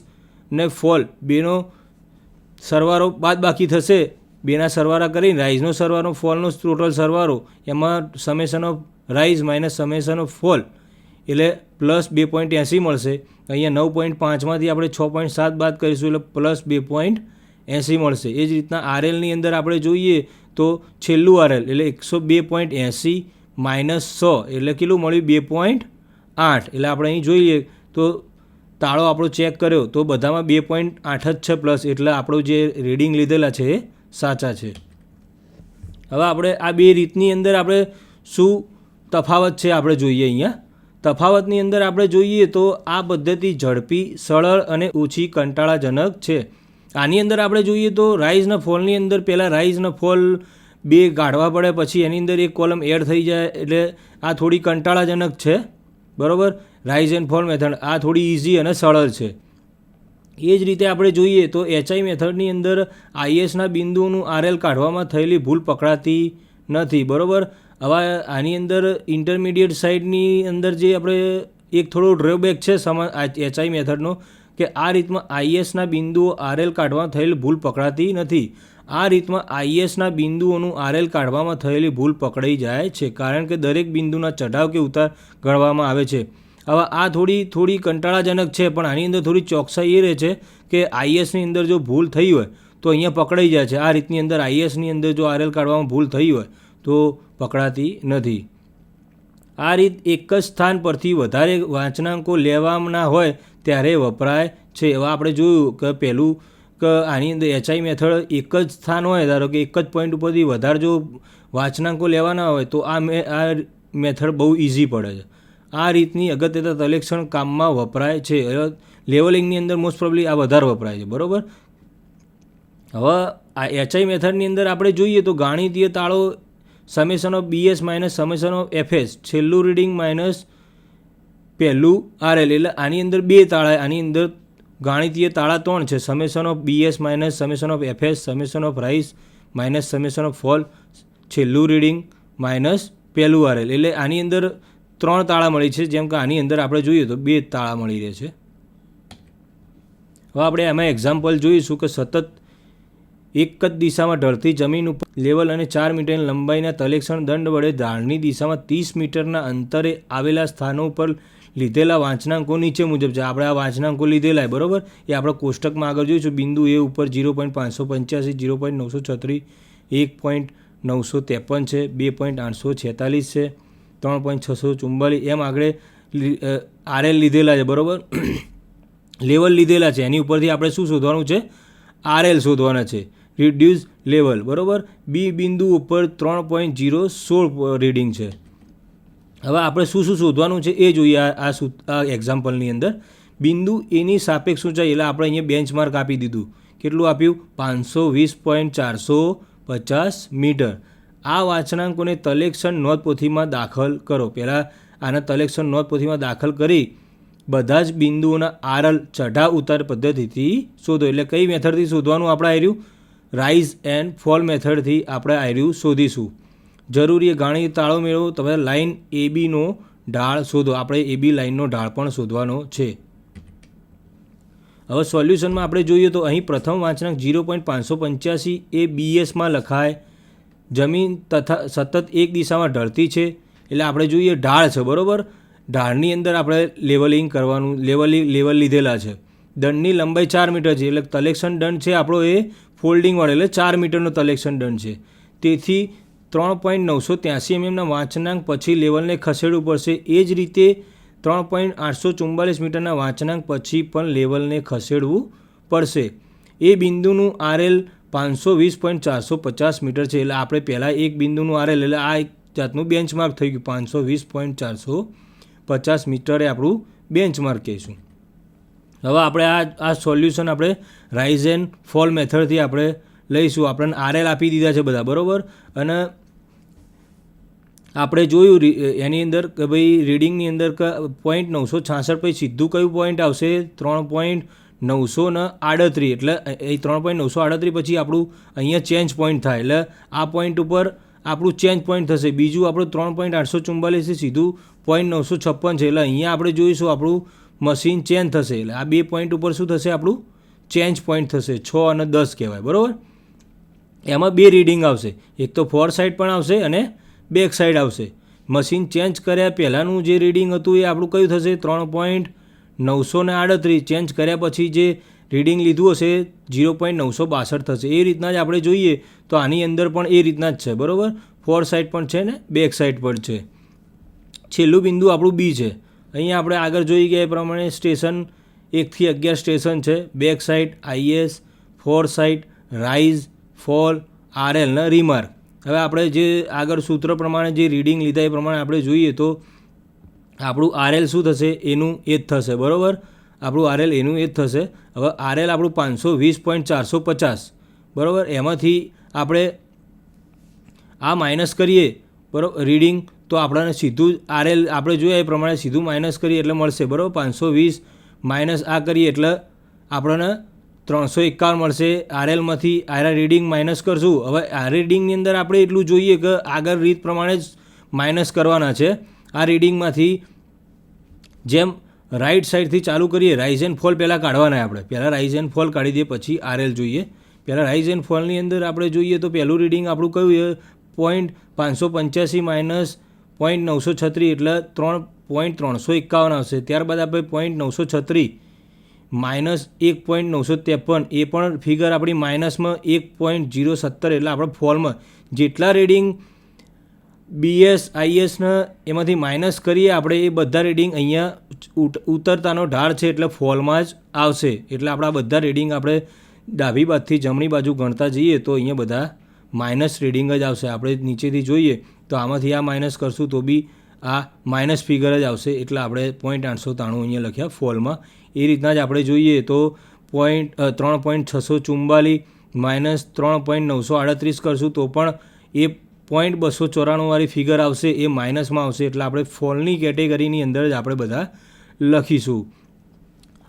ને ફોલ બેનો સરવાળો બાદ બાકી થશે. બેના સરવાળા કરીને રાઇઝનો સરવાળો, ફોલનો ટોટલ સરવાળો, એમાં summation of rise minus summation of fall એટલે પ્લસ 2.80 મળશે. અહીંયા 9.5માંથી આપણે 6.7 બાદ કરીશું એટલે પ્લસ 2.80 મળશે. એ જ રીતના RLની અંદર આપણે જોઈએ તો છેલ્લું RL એટલે 102.80 માઇનસ 100 એટલે કેટલું મળ્યું? 2.8. એટલે આપણે અહીં જોઈએ તો તાળો આપણો ચેક કર્યો તો બધામાં 2.8 જ છે પ્લસ, એટલે આપણું જે રીડિંગ લીધેલા છે એ સાચા છે. હવે આપણે આ બે રીતની અંદર આપણે શું તફાવત છે આપણે જોઈએ અહીંયા. તફાવતની અંદર આપણે જોઈએ તો આ પદ્ધતિ ઝડપી, સરળ અને ઓછી કંટાળાજનક છે. આની અંદર આપણે જોઈએ તો રાઇઝ અને ફોલની અંદર પહેલાં રાઇઝ અને ફોલ બે કાઢવા પડે, પછી એની અંદર એક કોલમ એડ થઈ જાય, એટલે આ થોડી કંટાળાજનક છે, બરાબર. રાઇઝ એન્ડ ફોલ મેથડ આ થોડી ઇઝી અને સરળ છે. એ જ રીતે આપણે જોઈએ તો HI મેથડની અંદર ISના બિંદુઓનું RL કાઢવામાં થયેલી ભૂલ પકડાતી નથી, બરાબર. હવે આની અંદર ઇન્ટરમીડિયેટ સાઇડની અંદર જે આપણે એક થોડો ડ્રોબેક છે HI મેથડનો, કે આ રીતમાં ISના બિંદુઓ RL કાઢવામાં થયેલી ભૂલ પકડાતી નથી. આ રીતમાં ISના બિંદુઓનું RL કાઢવામાં થયેલી ભૂલ પકડાઈ જાય છે, કારણ કે દરેક બિંદુના ચઢાવ કે ઉતાર ગણવામાં આવે છે. હવે આ થોડી કંટાળાજનક છે, પણ આની અંદર થોડી ચોકસાઈ એ રહે છે કે ISની અંદર જો ભૂલ થઈ હોય તો અહીંયા પકડાઈ જાય છે. આ રીતની અંદર ISની અંદર જો RL કાઢવામાં ભૂલ થઈ હોય તો પકડાતી નથી. આ રીત એક જ સ્થાન પરથી વધારે વાંચનાંકો લેવાના હોય ત્યારે વપરાય છે. હવે આપણે જોયું કે પહેલું કે આની અંદર HI મેથડ એક જ સ્થાન હોય, ધારો કે એક જ પોઈન્ટ ઉપરથી વધારે જો વાંચનાંકો લેવાના હોય તો આ મેથડ બહુ ઇઝી પડે છે. આ રીતની અગત્યતા તલેક્ષણ કામમાં વપરાય છે. લેવલિંગની અંદર મોસ્ટ પ્રોબેબલી આ વધારે વપરાય છે, બરાબર. હવે આ HI મેથડની અંદર આપણે જોઈએ તો ગાણિતીય તાળો summation of BS minus summation of FS, છેલ્લું રીડિંગ માઇનસ પહેલું RL, એટલે આની અંદર બે તાળા, આની અંદર ગાણિતીય તાળા 3 છે. Summation of BS minus summation of FS, summation of rise minus summation of fall, છેલ્લું રીડિંગ માઇનસ પહેલું RL, એટલે આની અંદર 3 તાળા મળી છે, જેમ કે આની અંદર આપણે જોઈએ તો 2 તાળા મળી રહે છે. હવે આપણે એમાં એક્ઝામ્પલ જોઈશું કે સતત એક જ દિશામાં ઢળતી જમીન ઉપર લેવલ અને 4 મીટરની લંબાઈના તલેક્ષણ દંડ વડે ઢાળની દિશામાં 30 મીટરના અંતરે આવેલા સ્થાનો ઉપર લીધેલા વાંચનાંકો નીચે મુજબ છે. આપણે આ વાંચનાંકો લીધેલા બરાબર, એ આપણે કોષ્ટકમાં આગળ જોઈશું. બિંદુ A ઉપર 0.585, 0.936, 1.953 છે, 2.846 છે, 3.644, એમ આગળ RL લીધેલા છે, બરાબર. લેવલ લીધેલા છે, એની ઉપરથી આપણે શું શોધવાનું છે? RL શોધવાના છે, રિડ્યુસ લેવલ, બરાબર. બી બિંદુ ઉપર 3.016 રીડિંગ છે. હવે આપણે શું શોધવાનું છે એ જોઈએ આ એક્ઝામ્પલની અંદર. બિંદુ એની સાપેક્ષ ઊંચાઈ, એટલે આપણે અહીંયા બેન્ચમાર્ક આપી દીધું. કેટલું આપ્યું? 520.450 મીટર. આ વાંચનાંકોને તલેક્ષણ નોંધપોથીમાં દાખલ કરો. પહેલાં આના તલેક્ષણ નોંધપોથીમાં દાખલ કરી બધા જ બિંદુઓના RL ચઢાવ ઉતાર પદ્ધતિથી શોધો. એટલે કઈ મેથડથી શોધવાનું આપણે આવ્યું? રાઇઝ એન્ડ ફોલ મેથડથી આપણે આવ્યું શોધીશું. જરૂરી ગાણિતિક તાળો મેળવો, તમે લાઇન ABનો ઢાળ શોધો. આપણે AB લાઇનનો ઢાળ પણ શોધવાનો છે. હવે સોલ્યુશનમાં આપણે જોઈએ તો અહીં પ્રથમ વાંચનાંક 0.585 એ BSમાં લખાય. જમીન તથા સતત એક દિશામાં ઢળતી છે, એટલે આપણે જોઈએ ઢાળ છે, બરાબર. ઢાળની અંદર આપણે લેવલિંગ કરવાનું, લેવલ લીધેલા છે. દંડની લંબાઈ 4 મીટર છે, એટલે તલેક્ષણ દંડ છે આપણો એ ફોલ્ડિંગવાળો, એટલે 4 મીટરનો તલેક્ષણ દંડ છે. તેથી 3.983 mmના વાંચનાંક પછી લેવલને ખસેડવું પડશે. એ જ રીતે 3.844 મીટરના વાંચનાંક પછી પણ લેવલને ખસેડવું પડશે. એ બિંદુનું RL 520.450 મીટર છે, એટલે આપણે પહેલાં એક બિંદુનું RL, એટલે આ એક જાતનું બેન્ચમાર્ક થઈ ગયું. 520.450 મીટર એ આપણું બેન્ચમાર્ક કહીશું. હવે આપણે આ સોલ્યુશન આપણે રાઇઝ એન્ડ ફોલ મેથડથી આપણે લઈશું. આપણને RL આપી દીધા છે બધા, બરાબર. અને આપણે જોયું એની અંદર કે ભાઈ રીડિંગની અંદર કે 0.966 પછી સીધું કયું પોઈન્ટ આવશે? 3.938, એટલે એ 3.938 પછી આપણું અહીંયા ચેન્જ પોઈન્ટ થાય, એટલે આ પોઈન્ટ ઉપર આપણું ચેન્જ પોઈન્ટ થશે. બીજું આપણું 3.844 સીધું 0.956 છે, એટલે અહીંયા આપણે જોઈશું આપણું મશીન ચેન્જ થશે. એટલે આ બે પોઈન્ટ ઉપર શું થશે? આપણું ચેન્જ પોઈન્ટ થશે. 6 અને 10 કહેવાય, બરાબર. એમાં બે રીડિંગ આવશે, એક તો ફોર સાઈડ પણ આવશે અને બેક સાઈડ આવશે. મશીન ચેન્જ કર્યા પહેલાંનું જે રીડિંગ હતું એ આપણું કયું થશે? 3.938. ચેન્જ કર્યા પછી જે રીડિંગ લીધું હશે 0.962 થશે. એ રીતના જ આપણે જોઈએ તો આની અંદર પણ એ રીતના જ છે, બરાબર. ફોર સાઈડ પણ છે ને બેક સાઈડ પણ છે. છેલ્લું બિંદુ આપણું B છે. અહીંયા આપણે આગળ જોઈ ગયા એ પ્રમાણે સ્ટેશન 1 થી 11 સ્ટેશન છે. Back side IS, fore side rise, fall, RL ને રીમાર્ક. હવે આપણે જે આગળ સૂત્ર પ્રમાણે જે રીડિંગ લીધા એ પ્રમાણે આપણે જોઈએ તો આપણું આરએલ શું થશે, એનું એ જ થશે, બરાબર. આપણું આરએલ એનું એ જ થશે. હવે આરએલ આપણું 520.450, બરાબર. એમાંથી આપણે આ માઇનસ કરીએ, બરાબર, રીડિંગ, તો આપણને સીધું જ આરએલ આપણે જોયા એ પ્રમાણે સીધું માઇનસ કરીએ એટલે મળશે, બરાબર. 520 માઇનસ આ કરીએ એટલે આપણને 351 મળશે. આરએલમાંથી આરા રીડિંગ માઇનસ કરશું. હવે આ રીડિંગની અંદર આપણે એટલું જોઈએ કે આગળ રીત પ્રમાણે જ માઇનસ કરવાના છે. આ રીડિંગમાંથી જેમ રાઈટ સાઈડથી ચાલુ કરીએ, રાઇઝ એન્ડ ફોલ પહેલાં કાઢવાના આપણે. પહેલાં રાઇઝ એન્ડ ફોલ કાઢી દઈએ, પછી આરએલ જોઈએ. પહેલાં રાઇઝ એન્ડ ફોલની અંદર આપણે જોઈએ તો પહેલું રીડિંગ આપણું કયું છે, 0.585 માઇનસ 0.936 એટલે 3.351 આવશે. ત્યારબાદ આપણે 0.936 માઇનસ 1.953, એ પણ ફિગર આપણી માઇનસમાં 1.017 એટલે આપણે ફોલમાં જેટલા રીડિંગ બીએસ આઈએસને એમાંથી માઇનસ કરીએ આપણે એ બધા રીડિંગ અહીંયા ઉતરતાનો ઢાળ છે એટલે ફોલમાં જ આવશે. એટલે આપણા બધા રીડિંગ આપણે ડાબી બાજુથી જમણી બાજુ ગણતા જઈએ તો અહીંયા બધા માઇનસ રીડિંગ જ આવશે. આપણે નીચેથી જોઈએ તો આમાંથી આ માઇનસ કરશું તો બી આ માઇનસ ફિગર જ આવશે. એટલે આપણે 0.893 અહીંયા લખ્યા ફોલમાં. એ રીતના જ આપણે જોઈએ તો 3.644 માઇનસ 3.938 કરશું તો પણ એ 0.294 વાળી ફિગર આવશે, એ માઇનસમાં આવશે. એટલે આપણે ફોલની કેટેગરીની અંદર જ આપણે બધા લખીશું.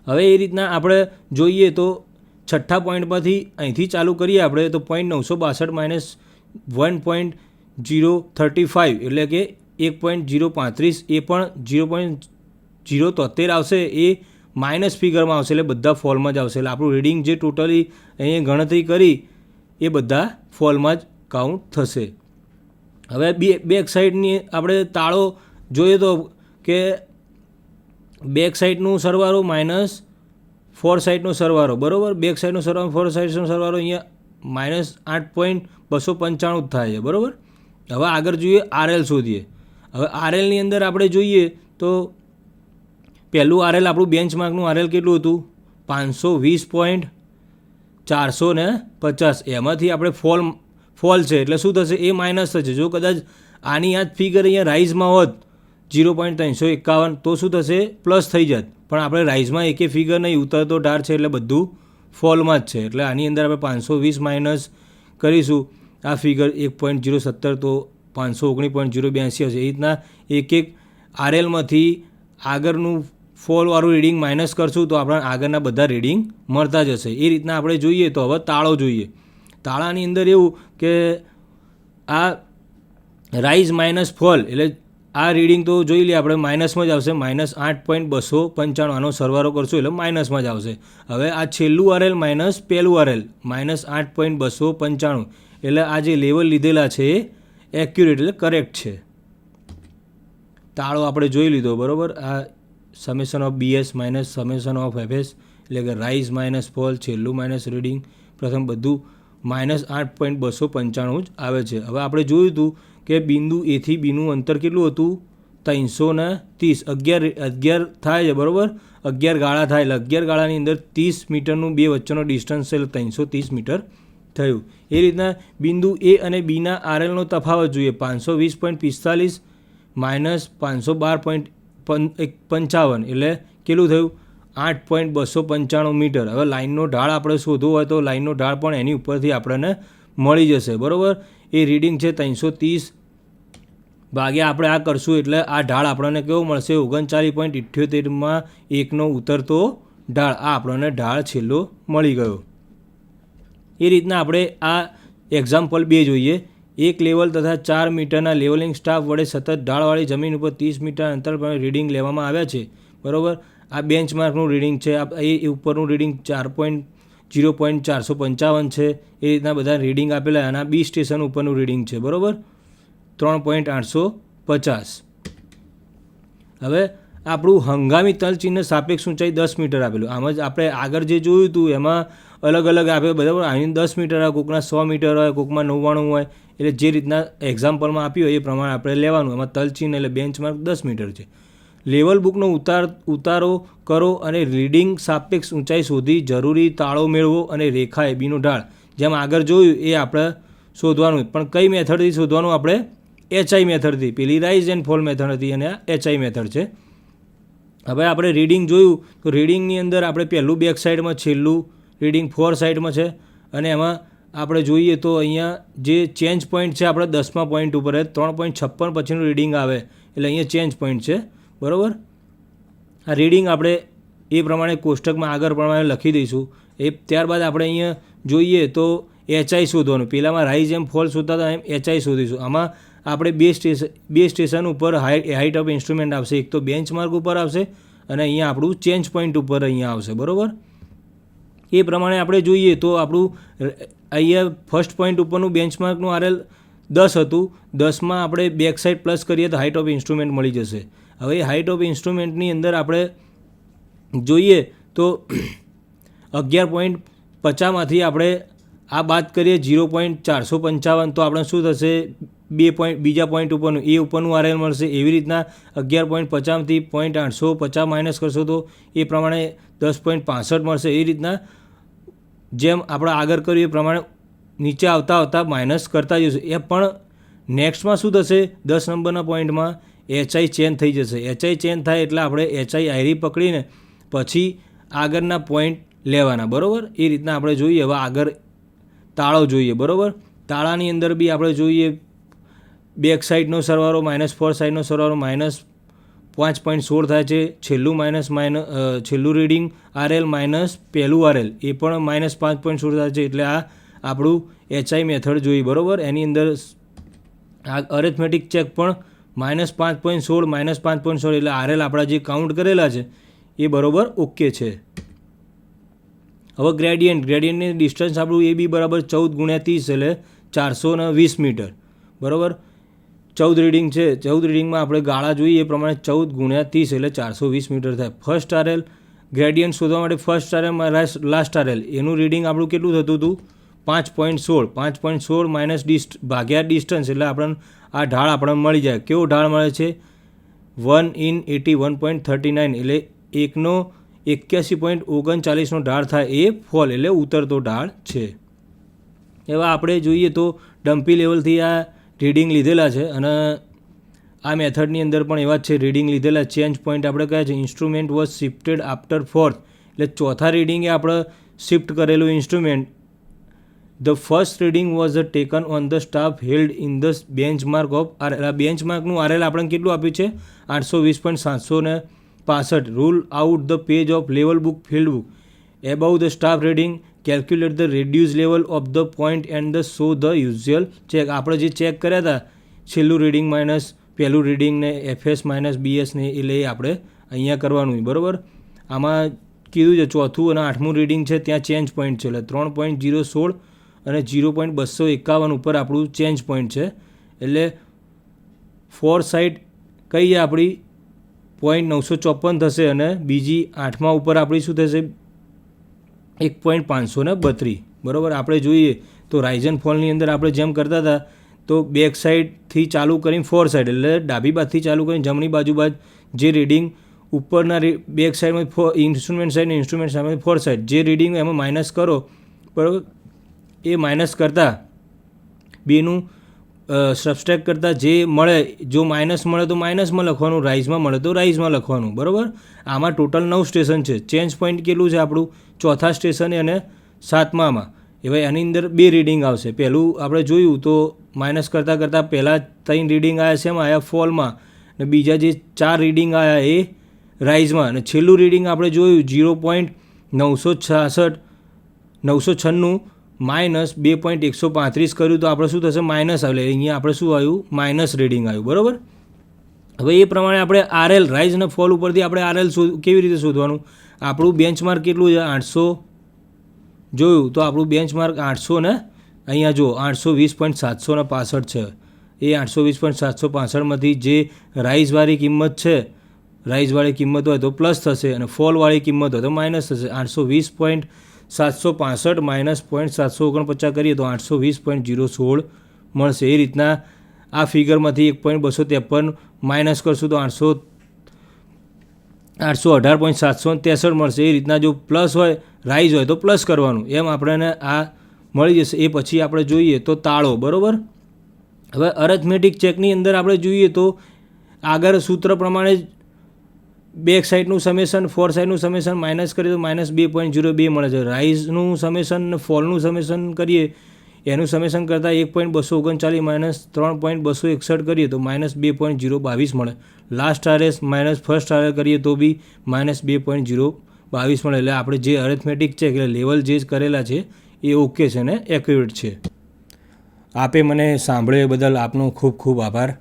હવે એ રીતના આપણે જોઈએ તો છઠ્ઠા પોઈન્ટ પરથી અહીંથી ચાલુ કરીએ આપણે તો 0.962 માઇનસ 1.035 એટલે કે 1.035 એ પણ 0.073 આવશે, એ માઇનસ ફિગરમાં આવશે. એટલે બધા ફોલમાં જ આવશે. એટલે આપણું રીડિંગ જે ટોટલી અહીંયા ગણતરી કરી એ બધા ફોલમાં જ કાઉન્ટ થશે. હવે બેક સાઈડની આપણે તાળો જોઈએ તો કે બેક સાઈડનું સરવાળો માઇનસ ફોર સાઈડનો સરવાળો, બરાબર. બેક સાઈડનો સરવાળો ફોર સાઈડનો સરવાળો અહીંયા માઇનસ 8.295 જ થાય છે, બરાબર. હવે આગળ જોઈએ આરએલ શોધીએ. હવે આરએલની અંદર આપણે જોઈએ તો પહેલું આરએલ આપણું બેન્ચમાર્કનું આરએલ કેટલું હતું, 520.450. એમાંથી આપણે ફોલ છે એટલે શું થશે, એ માઇનસ થશે. જો કદાચ આની આ જ ફિગર અહીંયા રાઇઝમાં હોત 0.351 તો શું થશે, પ્લસ થઈ જાત. પણ આપણે રાઇઝમાં એકે ફિગર નહીં, ઉતરતો ઢાળ છે એટલે બધું ફોલમાં જ છે. એટલે આની અંદર આપણે 520 માઇનસ કરીશું આ ફિગર 1.017 તો 519.082 હશે. એ રીતના એક એક આરએલમાંથી આગળનું ફોલવાળું રીડિંગ માઇનસ કરશું તો આપણા આગળના બધા રીડિંગ મળતા જશે. એ રીતના આપણે જોઈએ તો હવે તાળો જોઈએ. તાળાની અંદર એવું કે આ રાઇઝ માઇનસ ફોલ એટલે આ રીડિંગ તો જોઈ લઈએ આપણે માઇનસમાં જ આવશે. માઇનસ 8.295 આનો સરવાળો કરશું એટલે માઇનસમાં જ આવશે. હવે આ છેલ્લું આરએલ માઇનસ પહેલું આરએલ માઇનસ 8.295 એટલે આ જે લેવલ લીધેલા છે એ એક્યુરેટ એટલે કરેક્ટ છે. તાળો આપણે જોઈ લીધો, બરાબર. આ summation of BS minus summation of FS એટલે કે રાઇઝ માઇનસ ફોલ, છેલ્લું માઇનસ રીડિંગ, પ્રથમ બધું માઇનસ 8.295 જ આવે છે. હવે આપણે જોયું હતું કે બિંદુ એથી બીનું અંતર કેટલું હતું, 330. 11 થાય છે, બરાબર. 11 ગાળા થાય એટલે 11 ગાળાની અંદર 30 મીટરનું બે વચ્ચેનો ડિસ્ટન્સ છે એટલે 330 મીટર થયું. એ રીતના બિંદુ એ અને બીના આરએલનો તફાવત જોઈએ. 520.45 માઇનસ 512.55 એટલે કેટલું થયું, 8.295 મીટર. હવે લાઇનનો ઢાળ આપણે શોધવો હોય તો લાઇનનો ઢાળ પણ એની ઉપરથી આપણને મળી જશે, બરાબર. એ રીડિંગ છે 330 ભાગ્યા આપણે આ કરશું એટલે આ ઢાળ આપણને કેવો મળશે, 39.78માં એકનો ઉતરતો ઢાળ. આ આપણને ઢાળ છેલ્લો મળી ગયો. એ રીતના આપણે આ એક્ઝામ્પલ 2 જોઈએ. એક લેવલ તથા 4 મીટરના લેવલિંગ સ્ટાફ વડે સતત ઢાળવાળી જમીન ઉપર 30 મીટર અંતર પર રીડિંગ લેવામાં આવ્યા છે, બરાબર. આ બેન્ચમાર્કનું રીડિંગ છે, એ ઉપરનું રીડિંગ 0.455 છે. એ રીતના બધા રીડિંગ આપેલા. અને આ બી સ્ટેશન ઉપરનું રીડિંગ છે, બરાબર, 3.850. હવે આપણું હંગામી તલચિહ્ન સાપેક્ષ ઊંચાઈ 10 મીટર આપેલું. આમ જ આપણે આગળ જે જોયું હતું એમાં અલગ અલગ આપે, બરાબર. અહીં 10 મીટર હોય, કોઈકના 100 મીટર હોય, કોઈકમાં 99 હોય. એટલે જે રીતના એક્ઝામ્પલમાં આપ્યું હોય એ પ્રમાણે આપણે લેવાનું. એમાં તલચિહ્ન એટલે બેન્ચમાર્ક 10 મીટર છે. લેવલ બુકનો ઉતારો કરો અને રીડિંગ સાપેક્ષ ઊંચાઈ શોધી જરૂરી તાળો મેળવો અને રેખા એબીનો ઢાળ જેમ આગળ જોયું એ આપણે શોધવાનું, પણ કઈ મેથડથી શોધવાનું? આપણે HI મેથડથી. પેલી રાઇઝ એન્ડ ફોલ મેથડ હતી અને આ HI મેથડ છે. હવે આપણે રીડિંગ જોયું તો રીડિંગની અંદર આપણે પહેલું બેક સાઈડમાં, છેલ્લું રીડિંગ ફોર સાઈડમાં છે અને એમાં આપણે જોઈએ તો અહીંયા જે ચેન્જ પોઈન્ટ છે આપણે 10મા પોઈન્ટ ઉપર 3.56 પછીનું રીડિંગ આવે એટલે અહીંયા ચેન્જ પોઈન્ટ છે, બરાબર. આ રીડિંગ આપણે એ પ્રમાણે કોષ્ટકમાં આગળ પ્રમાણે લખી દઈશું. ત્યારબાદ આપણે અહીંયા જોઈએ તો HI શોધવાનું. પહેલાંમાં રાઇઝ એમ ફોલ શોધતા હતા, એમ HI શોધીશું. આમાં આપણે બે સ્ટેશન ઉપર હાઇટ ઓફ ઇન્સ્ટ્રુમેન્ટ આવશે. એક તો બેન્ચમાર્ક ઉપર આવશે અને અહીંયા આપણું ચેન્જ પોઈન્ટ ઉપર અહીંયા આવશે, બરાબર. એ પ્રમાણે આપણે જોઈએ તો આપણું અહીંયા ફર્સ્ટ પોઈન્ટ ઉપરનું બેન્ચમાર્કનું RL 10 હતું. 10માં આપણે બેક સાઈડ પ્લસ કરીએ તો હાઇટ ઓફ ઇન્સ્ટ્રુમેન્ટ મળી જશે. હવે હાઇટ ઓફ ઇન્સ્ટ્રુમેન્ટની અંદર આપણે જોઈએ તો 11.50માંથી આપણે આ બાદ કરીએ 0.455 તો આપણે શું થશે? બીજા પોઈન્ટ ઉપરનું એ ઉપરનું RL મળશે. એવી રીતના 11.50માંથી 0.850 માઇનસ કરશો તો એ પ્રમાણે 10.65 મળશે. એ રીતના જેમ આપણે આગળ કર્યું એ પ્રમાણે નીચે આવતા માઇનસ કરતા જઈશું. એ પણ નેક્સ્ટમાં શું થશે? 10 નંબરના પોઈન્ટમાં HI ચેન્જ થઈ જશે. HI ચેન્જ થાય એટલે આપણે HI આયરી પકડીને પછી આગળના પોઈન્ટ લેવાના, બરાબર. એ રીતના આપણે જોઈએ. હવે આગળ તાળો જોઈએ, બરાબર. તાળાની અંદર બી આપણે જોઈએ બેક સાઈડનો સરવાળો -4 સાઈડનો સરવાળો -5.16 થાય છે. છેલ્લું રીડિંગ RL માઇનસ પહેલું RL એ પણ -5.16 થાય છે. એટલે આ આપણું HI મેથડ જોઈ, બરાબર. એની અંદર આ અરેથમેટિક ચેક પણ -5.16 એટલે RL આપણા જે કાઉન્ટ કરેલા છે એ બરાબર ઓકે છે. હવે ગ્રેડિયન્ટની ડિસ્ટન્સ આપણું એ બી બરાબર 14 × 30 એટલે 420 મીટર, બરાબર. 14 રીડિંગ છે. 14 રીડિંગમાં આપણે ગાળા જોઈએ એ પ્રમાણે 14 × 30 એટલે 420 મીટર થાય. ફર્સ્ટ RL ગ્રેડિયન્ટ શોધવા માટે ફર્સ્ટ RL લાસ્ટ RL એનું રીડિંગ આપણું કેટલું થતું હતું? 5.16 માઇનસ ભાગ્યા ડિસ્ટન્સ એટલે આપણને આ ઢાળ આપણને મળી જાય. કેવો ઢાળ મળે છે? 1/81.39 એટલે 1/81.39નો ઢાળ થાય. એ ફોલ એટલે ઉતરતો ઢાળ છે. એવા આપણે જોઈએ તો ડમ્પી લેવલથી આ રીડિંગ લીધેલા છે અને આ મેથડની અંદર પણ એવા જ છે રીડિંગ લીધેલા. ચેન્જ પોઈન્ટ આપણે કયા છે? Instrument was shifted after fourth એટલે ચોથા રીડિંગે આપણે શિફ્ટ કરેલું instrument. The first reading was taken on the staff held in the benchmark of RL. આ બેન્ચમાર્કનું RL આપણને કેટલું આપ્યું છે? 820.765. Rule out the page of level book field book above the staff reading. Calculate the reduce level of the point and the show the usual check. આપણે જે ચેક કર્યા હતા છેલ્લું રીડિંગ માઇનસ પહેલું રીડિંગને FS માઇનસ BS ને એટલે એ આપણે અહીંયા કરવાનું, બરાબર. આમાં કીધું છે ચોથું અને આઠમું રીડિંગ છે ત્યાં ચેન્જ પોઈન્ટ છે એટલે 3.016 અને 0.251 ઉપર આપણું ચેન્જ પોઈન્ટ છે. એટલે ફોર સાઈડ કઈ આપણી 0.954 થશે અને બીજી આઠમા ઉપર આપણી શું થશે? 1.532, બરાબર. આપણે જોઈએ તો રાઇઝ એન્ડ ફોલની અંદર આપણે જેમ કરતા હતા તો બેક સાઈડથી ચાલુ કરીને ફોર સાઈડ એટલે ડાબી બાજુથી ચાલુ કરીને જમણી બાજુ જે રીડિંગ ઉપરના બેક સાઈડમાં ઇન્સ્ટ્રુમેન્ટ સામે ફોર સાઈડ જે રીડિંગ એમાં માઇનસ કરો, બરાબર. એ માઇનસ કરતાં બેનું સબસ્ટ્રેક્ટ કરતાં જે મળે, જો માઇનસ મળે તો માઇનસમાં લખવાનું, રાઇઝમાં મળે તો રાઇઝમાં લખવાનું, બરાબર. આમાં ટોટલ 9 સ્ટેશન છે. ચેન્જ પોઈન્ટ કેટલું છે આપણું? ચોથા સ્ટેશને અને સાતમામાં. હવે એની અંદર 2 રીડિંગ આવશે. પહેલું આપણે જોયું તો માઇનસ કરતાં પહેલાં 3 રીડિંગ આવ્યા છે એમાં આવ્યા ફોલમાં અને બીજા જે 4 રીડિંગ આવ્યા એ રાઇઝમાં અને છેલ્લું રીડિંગ આપણે જોયું 0.996 માઇનસ 2.135 કર્યું તો આપણે શું થશે? માઇનસ આવે. અહીંયા આપણે શું આવ્યું? માઇનસ રીડિંગ આવ્યું, બરાબર. હવે એ પ્રમાણે આપણે RL રાઇઝ અને ફોલ ઉપરથી આપણે RL કેવી રીતે શોધવાનું? આપણું બેન્ચમાર્ક કેટલું છે? 800 જોયું તો આપણું બેન્ચમાર્ક 800 ને અહીંયા જો 820.765 છે. એ 820.765માંથી જે રાઇઝવાળી કિંમત છે, રાઇઝવાળી કિંમત હોય તો પ્લસ થશે અને ફોલવાળી કિંમત હોય તો માઇનસ થશે. 820.765 માઇનસ 0.749 કરીએ તો 820.016 મળશે. એ રીતના આ ફિગરમાંથી 1.253 માઇનસ કરશું તો 818.763 મળશે. એ રીતના જો પ્લસ હોય રાઇઝ હોય તો પ્લસ કરવાનું. એમ આપણને આ મળી જશે. એ પછી આપણે જોઈએ તો તાળો, બરાબર. હવે અરેથમેટિક ચેકની અંદર આપણે જોઈએ તો આગળ સૂત્ર પ્રમાણે બેક સાઇડનું સમેશન, ફોર સાઇડનું સમેશન માઇનસ કરીએ તો -2.02 મળે છે. રાઇઝનું સમેશન અને ફોલનું સમેશન કરીએ એનું સમેશન કરતાં 1.239 -3.261 કરીએ તો -2.022 મળે. Last RS minus first RL કરીએ તો બી -2.022 મળે. એટલે આપણે જે અરેથમેટિક ચેક એટલે લેવલ જે કરેલા છે એ ઓકે છે ને એક્યુરેટ છે. આપે મને સાંભળ્યો એ બદલ આપનો ખૂબ ખૂબ આભાર.